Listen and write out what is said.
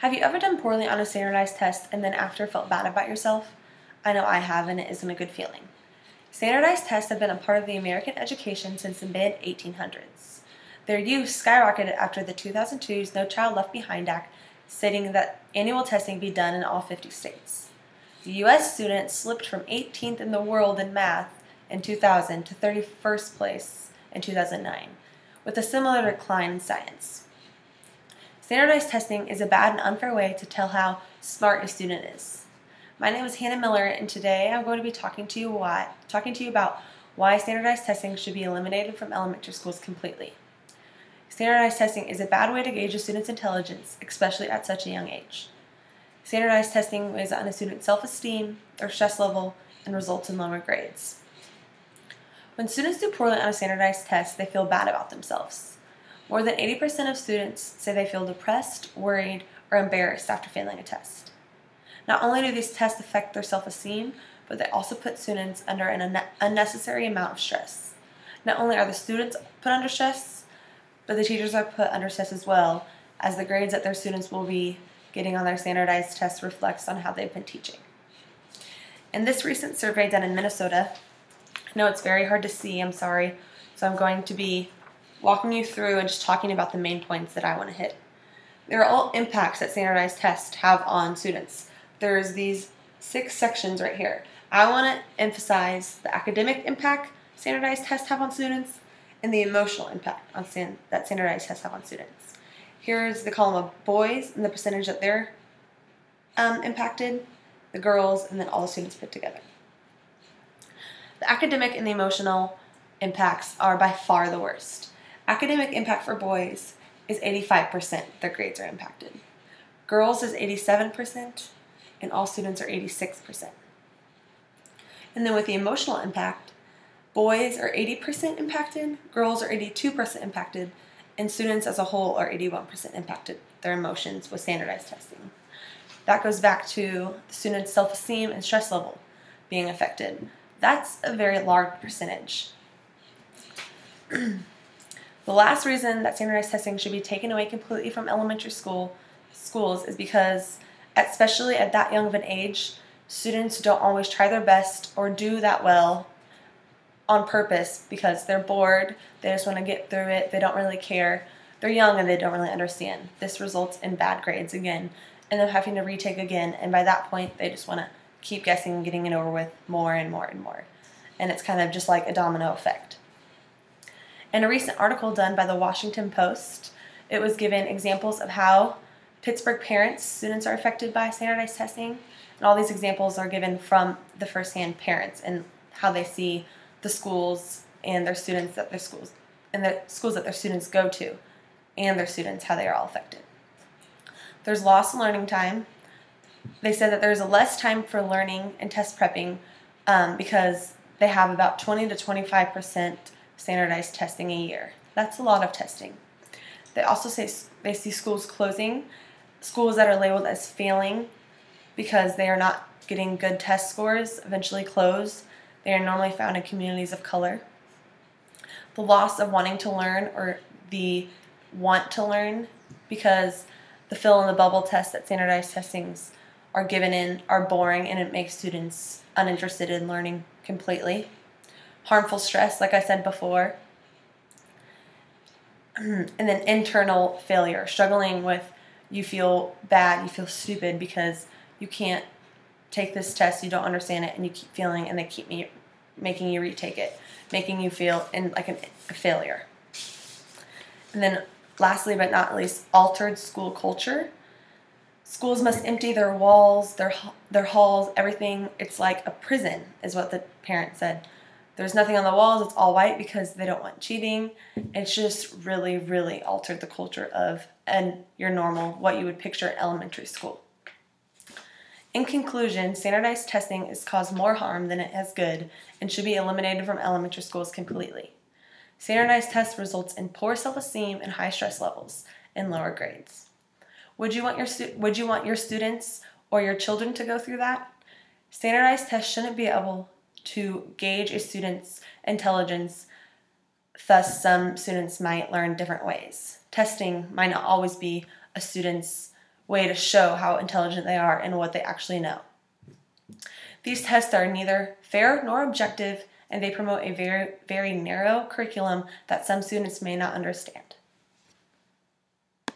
Have you ever done poorly on a standardized test and then after felt bad about yourself? I know I have, and it isn't a good feeling. Standardized tests have been a part of the American education since the mid-1800s. Their use skyrocketed after the 2002's No Child Left Behind Act, stating that annual testing be done in all 50 states. The U.S. students slipped from 18th in the world in math in 2000 to 31st place in 2009, with a similar decline in science. Standardized testing is a bad and unfair way to tell how smart a student is. My name is Hannah Miller, and today I'm going to be talking to you about why standardized testing should be eliminated from elementary schools completely. Standardized testing is a bad way to gauge a student's intelligence, especially at such a young age. Standardized testing weighs on a student's self-esteem, their stress level, and results in lower grades. When students do poorly on a standardized test, they feel bad about themselves. More than 80% of students say they feel depressed, worried, or embarrassed after failing a test. Not only do these tests affect their self-esteem, but they also put students under an unnecessary amount of stress. Not only are the students put under stress, but the teachers are put under stress as well, as the grades that their students will be getting on their standardized tests reflects on how they've been teaching. In this recent survey done in Minnesota, I know it's very hard to see, I'm sorry, so I'm going to be walking you through and just talking about the main points that I want to hit. There are all impacts that standardized tests have on students. There's these 6 sections right here. I want to emphasize the academic impact standardized tests have on students and the emotional impact that standardized tests have on students. Here's the column of boys and the percentage that they're impacted, the girls, and then all the students put together. The academic and the emotional impacts are by far the worst. Academic impact for boys is 85%, their grades are impacted. Girls is 87%, and all students are 86%. And then with the emotional impact, boys are 80% impacted, girls are 82% impacted, and students as a whole are 81% impacted, their emotions with standardized testing. That goes back to the student's self-esteem and stress level being affected. That's a very large percentage. The last reason that standardized testing should be taken away completely from elementary schools is because, especially at that young of an age, students don't always try their best or do that well on purpose because they're bored, they just want to get through it, they don't really care, they're young and they don't really understand. This results in bad grades again and them having to retake again, and by that point they just want to keep guessing and getting it over with more and more and more. And it's kind of just like a domino effect. In a recent article done by the Washington Post, it was given examples of how Pittsburgh students are affected by standardized testing, and all these examples are given from the first-hand parents and how they see the schools and their students at their schools, and the schools that their students go to, and their students, how they are all affected. There's lost learning time. They said that there's less time for learning and test prepping because they have about 20 to 25% standardized testing a year. That's a lot of testing. They also say they see schools closing, schools that are labeled as failing because they are not getting good test scores eventually close. They are normally found in communities of color. The loss of wanting to learn or the want to learn because the fill in the bubble tests that standardized testings are given in are boring and it makes students uninterested in learning completely. Harmful stress, like I said before. And then internal failure, struggling with you feel bad, you feel stupid because you can't take this test, you don't understand it, and you keep failing, and they keep making you retake it, making you feel like a failure. And then lastly but not least, altered school culture. Schools must empty their walls, their halls, everything. It's like a prison, is what the parent said. There's nothing on the walls, it's all white because they don't want cheating. It's just really, really altered the culture of your normal, what you would picture in elementary school. In conclusion, standardized testing has caused more harm than it has good and should be eliminated from elementary schools completely. Standardized tests results in poor self-esteem and high stress levels and lower grades. Would you want your students or your children to go through that? Standardized tests shouldn't be able to gauge a student's intelligence, thus some students might learn different ways. Testing might not always be a student's way to show how intelligent they are and what they actually know. These tests are neither fair nor objective, and they promote a very, very narrow curriculum that some students may not understand.